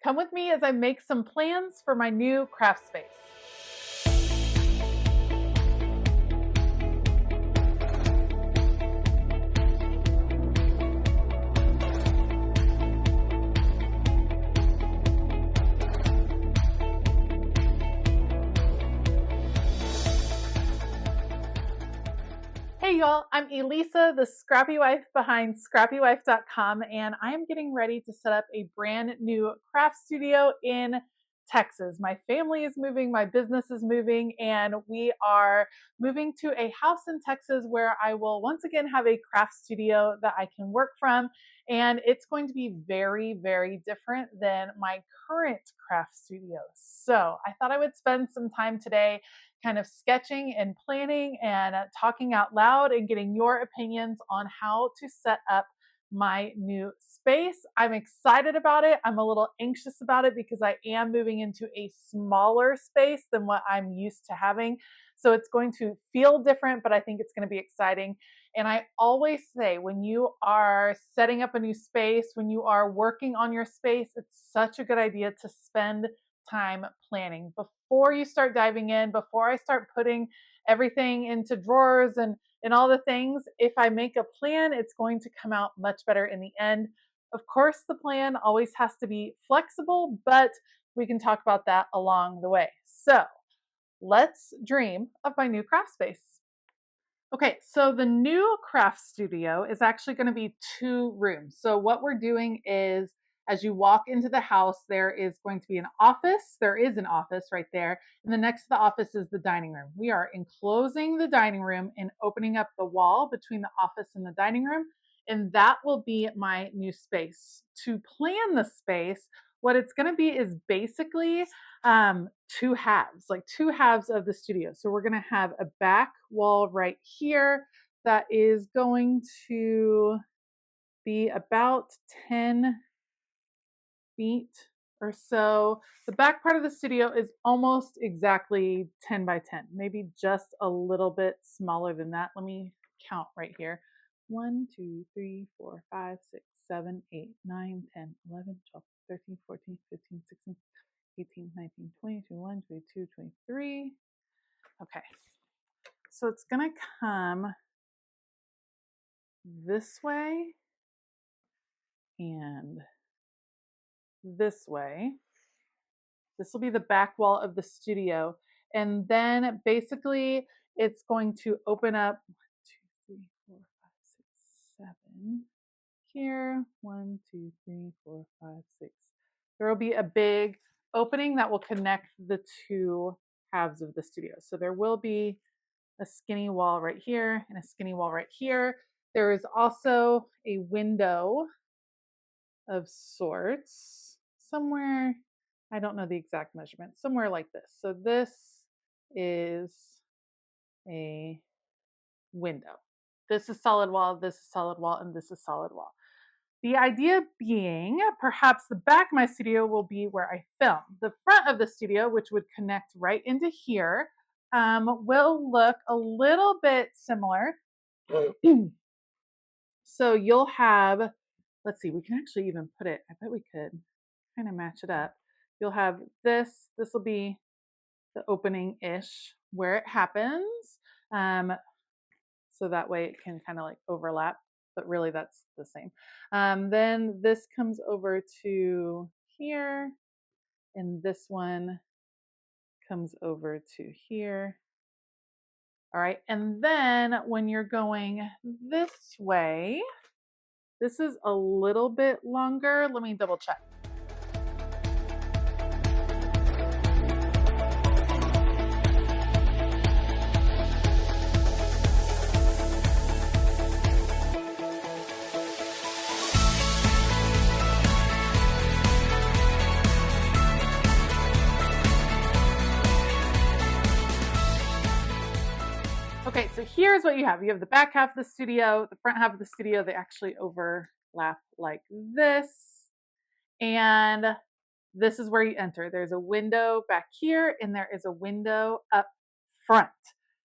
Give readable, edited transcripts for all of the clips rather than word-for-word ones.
Come with me as I make some plans for my new craft space. Hey y'all, I'm Elisa, the Scrappy Wife behind ScrappyWife.com, and I am getting ready to set up a brand new craft studio in Texas. My family is moving, my business is moving, and we are moving to a house in Texas where I will once again have a craft studio that I can work from. And it's going to be very, very different than my current craft studio. So I thought I would spend some time today kind of sketching and planning and talking out loud and getting your opinions on how to set up my new space. I'm excited about it. I'm a little anxious about it because I am moving into a smaller space than what I'm used to having. So it's going to feel different, but I think it's going to be exciting. And I always say, when you are setting up a new space, when you are working on your space, it's such a good idea to spend time planning before you start diving in, before I start putting everything into drawers and all the things. If I make a plan, it's going to come out much better in the end. Of course, the plan always has to be flexible, but we can talk about that along the way. So let's dream of my new craft space. Okay, so the new craft studio is actually going to be 2 rooms. So what we're doing is, as you walk into the house, there is going to be an office. There is an office right there. And then next to the office is the dining room. We are enclosing the dining room and opening up the wall between the office and the dining room. And that will be my new space. To plan the space, what it's going to be is basically 2 halves, like 2 halves of the studio. So we're going to have a back wall right here that is going to be about 10 feet or so. The back part of the studio is almost exactly 10 by 10, maybe just a little bit smaller than that. Let me count right here. 1, 2, 3, 4, 5, 6, 7, 8, 9, 10, 11, 12, 13, 14, 15, 16, 18, 19, 20, 21, 22, 23. Okay. So it's going to come this way and this way. This will be the back wall of the studio. And then basically it's going to open up 1, 2, 3, 4, 5, 6, 7 here. 1, 2, 3, 4, 5, 6. There will be a big opening that will connect the 2 halves of the studio. So there will be a skinny wall right here and a skinny wall right here. There is also a window of sorts somewhere. I don't know the exact measurement, somewhere like this. So this is a window. This is solid wall, this is solid wall, and this is solid wall. The idea being, perhaps the back of my studio will be where I film. The front of the studio, which would connect right into here, will look a little bit similar. So you'll have, let's see, we can actually even put it, I bet we could kind of match it up. You'll have this will be the opening-ish where it happens. So that way it can kind of like overlap, but really that's the same. Then this comes over to here, and this one comes over to here. All right, and then when you're going this way, this is a little bit longer. Let me double check. Okay, so here's what you have. You have the back half of the studio, the front half of the studio. They actually overlap like this. And this is where you enter. There's a window back here, and there is a window up front.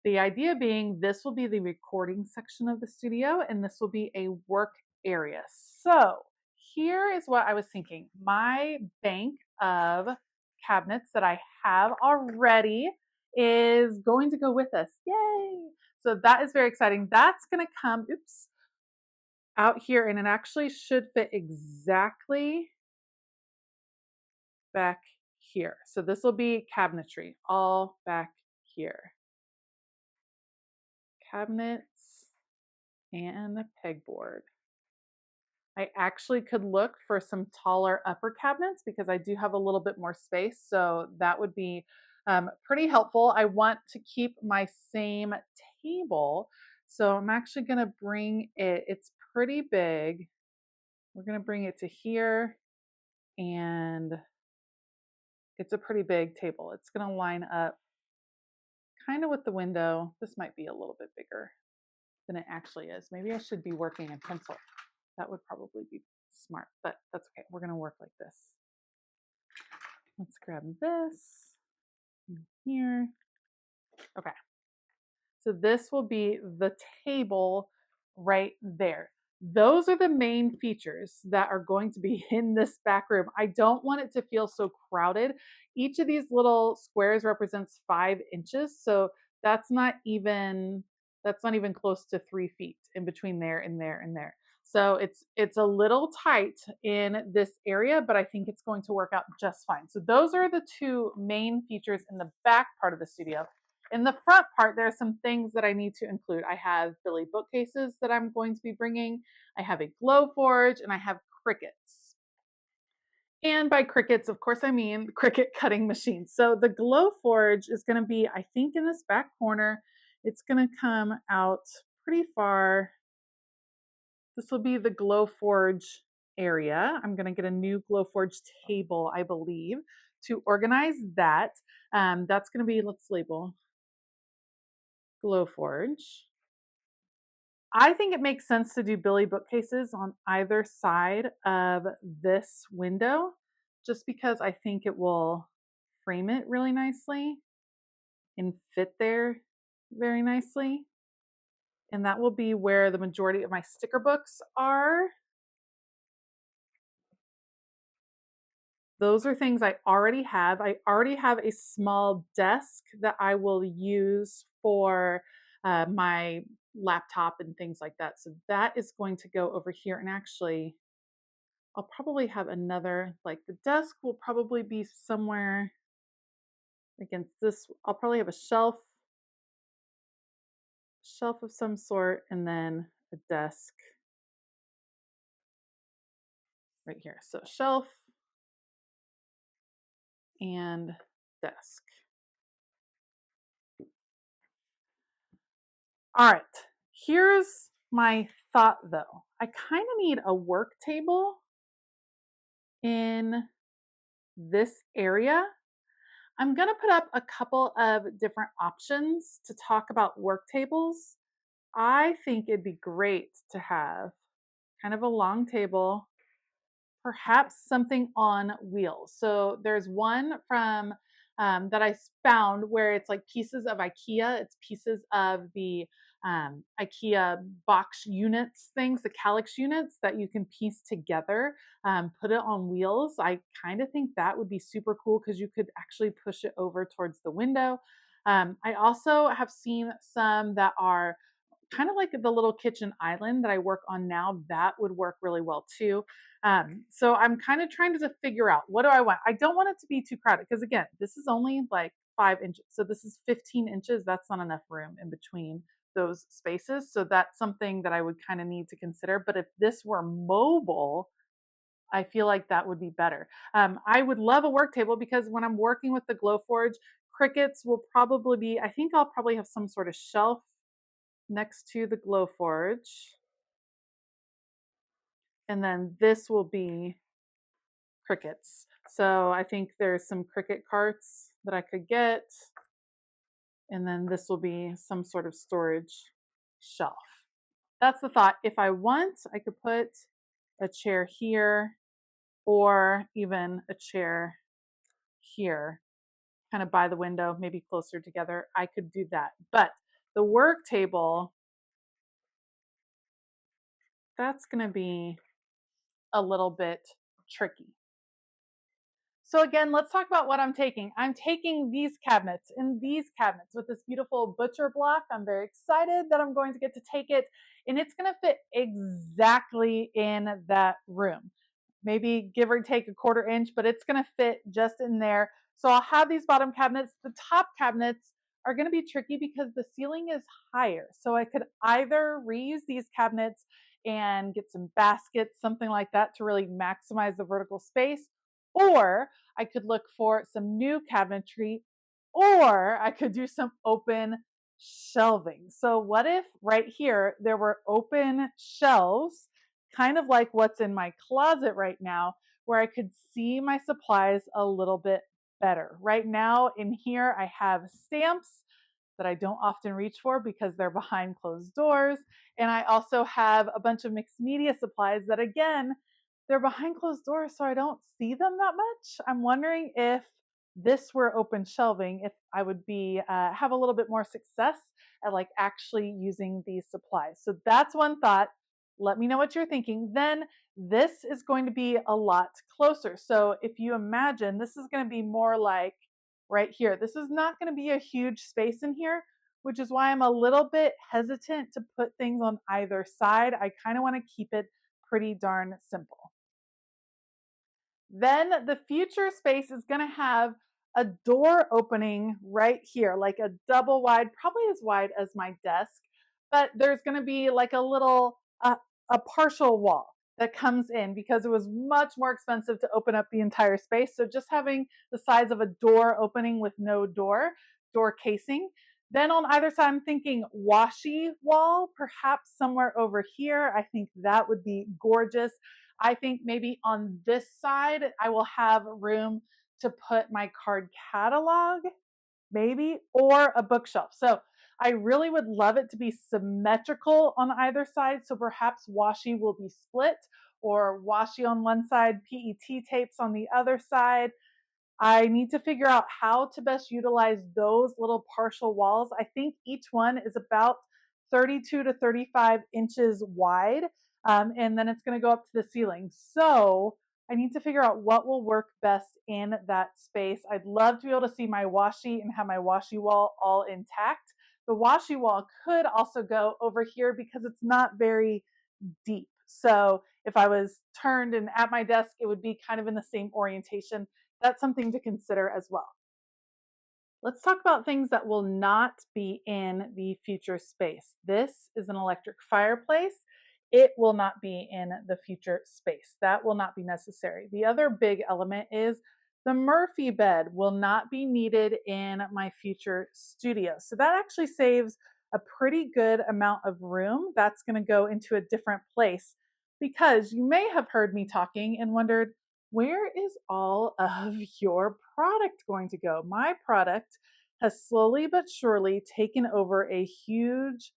The idea being this will be the recording section of the studio, and this will be a work area. So here is what I was thinking. My bank of cabinets that I have already is going to go with us. Yay! So that is very exciting. That's going to come, oops, out here, and it actually should fit exactly back here. So this will be cabinetry all back here. Cabinets and a pegboard. I actually could look for some taller upper cabinets because I do have a little bit more space. So that would be pretty helpful. I want to keep my same table. So I'm actually going to bring it, it's pretty big. We're going to bring it to here, and it's a pretty big table. It's going to line up kind of with the window. This might be a little bit bigger than it actually is. Maybe I should be working in pencil. That would probably be smart, but that's okay. We're going to work like this. Let's grab this here. Okay. So this will be the table right there. Those are the main features that are going to be in this back room. I don't want it to feel so crowded. Each of these little squares represents 5 inches. So that's not even close to 3 feet in between there and there and there. So it's a little tight in this area, but I think it's going to work out just fine. So those are the 2 main features in the back part of the studio. In the front part, there are some things that I need to include. I have Billy bookcases that I'm going to be bringing. I have a Glowforge, and I have crickets. And by crickets, of course, I mean cricket cutting machines. So the Glowforge is going to be, I think, in this back corner. It's going to come out pretty far. This will be the Glowforge area. I'm going to get a new Glowforge table, I believe, to organize that. That's going to be, let's label Glowforge. I think it makes sense to do Billy bookcases on either side of this window, just because I think it will frame it really nicely and fit there very nicely. And that will be where the majority of my sticker books are. Those are things I already have. I already have a small desk that I will use for my laptop and things like that. So that is going to go over here. And actually, I'll probably have another, like the desk will probably be somewhere against this. I'll probably have a shelf of some sort, and then a desk right here. So shelf and desk. All right, here's my thought though. I kind of need a work table in this area. I'm going to put up a couple of different options to talk about work tables. I think it'd be great to have kind of a long table, perhaps something on wheels. So there's one from that I found where it's like pieces of IKEA. It's pieces of the IKEA box units things, the calyx units that you can piece together, put it on wheels. I kind of think that would be super cool because you could actually push it over towards the window. I also have seen some that are kind of like the little kitchen island that I work on now. That would work really well too. So I'm kind of trying to figure out, what do I want? I don't want it to be too crowded because again, this is only like 5 inches. So this is 15 inches. That's not enough room in between those spaces. So that's something that I would kind of need to consider. But if this were mobile, I feel like that would be better. I would love a work table because when I'm working with the Glowforge, crickets will probably be, I think I'll probably have some sort of shelf next to the Glowforge. And then this will be crickets. So I think there's some cricket carts that I could get. And then this will be some sort of storage shelf. That's the thought. If I want, I could put a chair here or even a chair here, kind of by the window, maybe closer together. I could do that. But the work table, that's going to be a little bit tricky. So again, let's talk about what I'm taking. I'm taking these cabinets and these cabinets with this beautiful butcher block. I'm very excited that I'm going to get to take it, and it's going to fit exactly in that room. Maybe give or take a quarter inch, but it's going to fit just in there. So I'll have these bottom cabinets. The top cabinets are going to be tricky because the ceiling is higher. So I could either reuse these cabinets and get some baskets, something like that, to really maximize the vertical space, or I could look for some new cabinetry, or I could do some open shelving. So what if right here there were open shelves, kind of like what's in my closet right now, where I could see my supplies a little bit better. Right now in here I have stamps that I don't often reach for because they're behind closed doors. And I also have a bunch of mixed media supplies that, again, they're behind closed doors, so I don't see them that much. I'm wondering if this were open shelving, if I would be have a little bit more success at like actually using these supplies. So that's one thought. Let me know what you're thinking. Then this is going to be a lot closer. So if you imagine, this is going to be more like right here. This is not going to be a huge space in here, which is why I'm a little bit hesitant to put things on either side. I kind of want to keep it pretty darn simple. Then the future space is going to have a door opening right here, like a double wide, probably as wide as my desk, but there's going to be like a little, a partial wall that comes in because it was much more expensive to open up the entire space. So just having the size of a door opening with no door casing. Then on either side, I'm thinking washi wall, perhaps somewhere over here. I think that would be gorgeous. I think maybe on this side, I will have room to put my card catalog, maybe, or a bookshelf. So I really would love it to be symmetrical on either side. So perhaps washi will be split, or washi on one side, PET tapes on the other side. I need to figure out how to best utilize those little partial walls. I think each one is about 32 to 35 inches wide, and then it's going to go up to the ceiling. So I need to figure out what will work best in that space. I'd love to be able to see my washi and have my washi wall all intact. The washi wall could also go over here because it's not very deep. So if I was turned and at my desk, it would be kind of in the same orientation. That's something to consider as well. Let's talk about things that will not be in the future space. This is an electric fireplace. It will not be in the future space. That will not be necessary. The other big element is the Murphy bed will not be needed in my future studio. So that actually saves a pretty good amount of room. That's going to go into a different place, because you may have heard me talking and wondered, where is all of your product going to go? My product has slowly but surely taken over a huge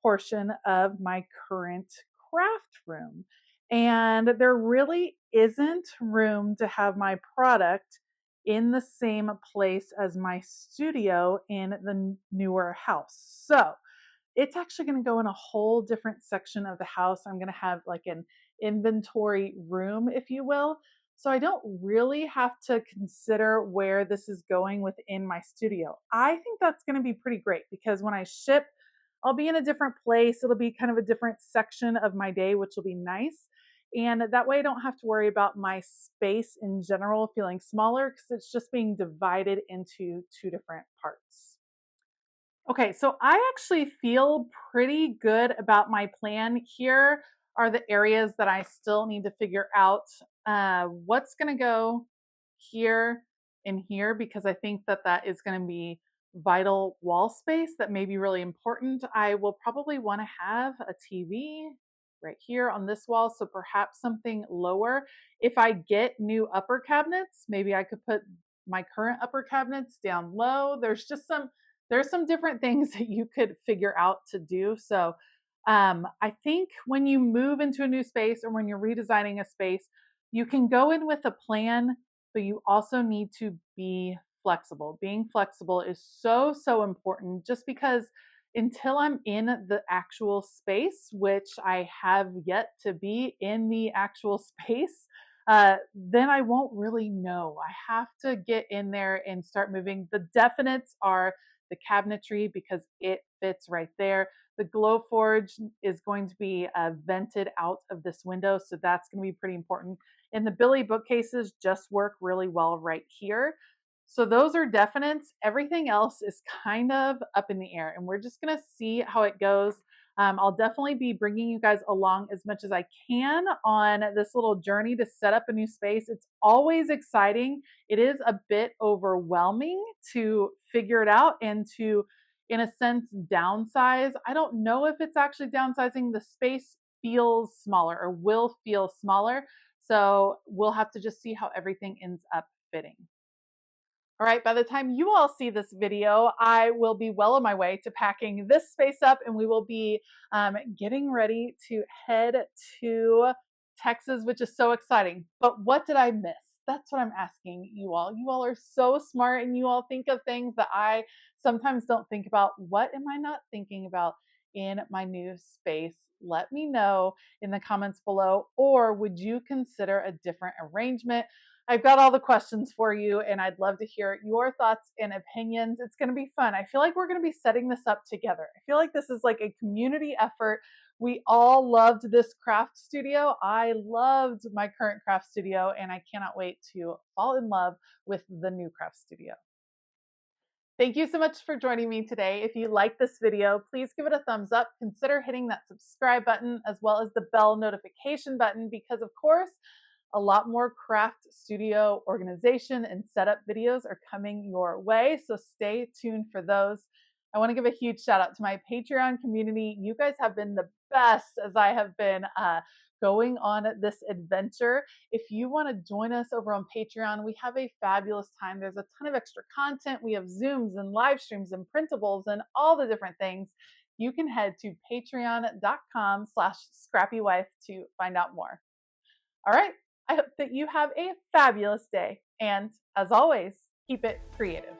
portion of my current craft room. And there really isn't room to have my product in the same place as my studio in the newer house. So it's actually going to go in a whole different section of the house. I'm going to have like an inventory room, if you will. So I don't really have to consider where this is going within my studio. I think that's going to be pretty great because when I ship, I'll be in a different place. It'll be kind of a different section of my day, which will be nice. And that way I don't have to worry about my space in general feeling smaller because it's just being divided into two different parts. Okay, so I actually feel pretty good about my plan. Here are the areas that I still need to figure out what's going to go here and here, because I think that that is going to be vital wall space that may be really important. I will probably want to have a TV right here on this wall, so perhaps something lower. If I get new upper cabinets, maybe I could put my current upper cabinets down low. There's some different things that you could figure out to do. So I think when you move into a new space or when you're redesigning a space, you can go in with a plan, but you also need to be flexible. Being flexible is so, so important, just because until I'm in the actual space, which I have yet to be in the actual space. Then I won't really know. I have to get in there and start moving. The definites are the cabinetry because it fits right there. The Glowforge is going to be vented out of this window, so that's going to be pretty important. And the Billy bookcases just work really well right here. So those are definites. Everything else is kind of up in the air, and we're just going to see how it goes. I'll definitely be bringing you guys along as much as I can on this little journey to set up a new space. It's always exciting. It is a bit overwhelming to figure it out and to, in a sense, downsize. I don't know if it's actually downsizing. The space feels smaller or will feel smaller. So we'll have to just see how everything ends up fitting. All right, by the time you all see this video, I will be well on my way to packing this space up, and we will be getting ready to head to Texas, which is so exciting. But what did I miss? That's what I'm asking you all. You all are so smart, and you all think of things that I sometimes don't think about. What am I not thinking about in my new space? Let me know in the comments below, or would you consider a different arrangement? I've got all the questions for you, and I'd love to hear your thoughts and opinions. It's going to be fun. I feel like we're going to be setting this up together. I feel like this is like a community effort. We all loved this craft studio. I loved my current craft studio, and I cannot wait to fall in love with the new craft studio. Thank you so much for joining me today. If you like this video, please give it a thumbs up. Consider hitting that subscribe button as well as the bell notification button because, of course, a lot more craft studio organization and setup videos are coming your way, so stay tuned for those. I want to give a huge shout out to my Patreon community. You guys have been the best as I have been going on this adventure. If you want to join us over on Patreon, we have a fabulous time. There's a ton of extra content. We have Zooms and live streams and printables and all the different things. You can head to patreon.com/ScrappyWife to find out more. All right. I hope that you have a fabulous day. And as always, keep it creative.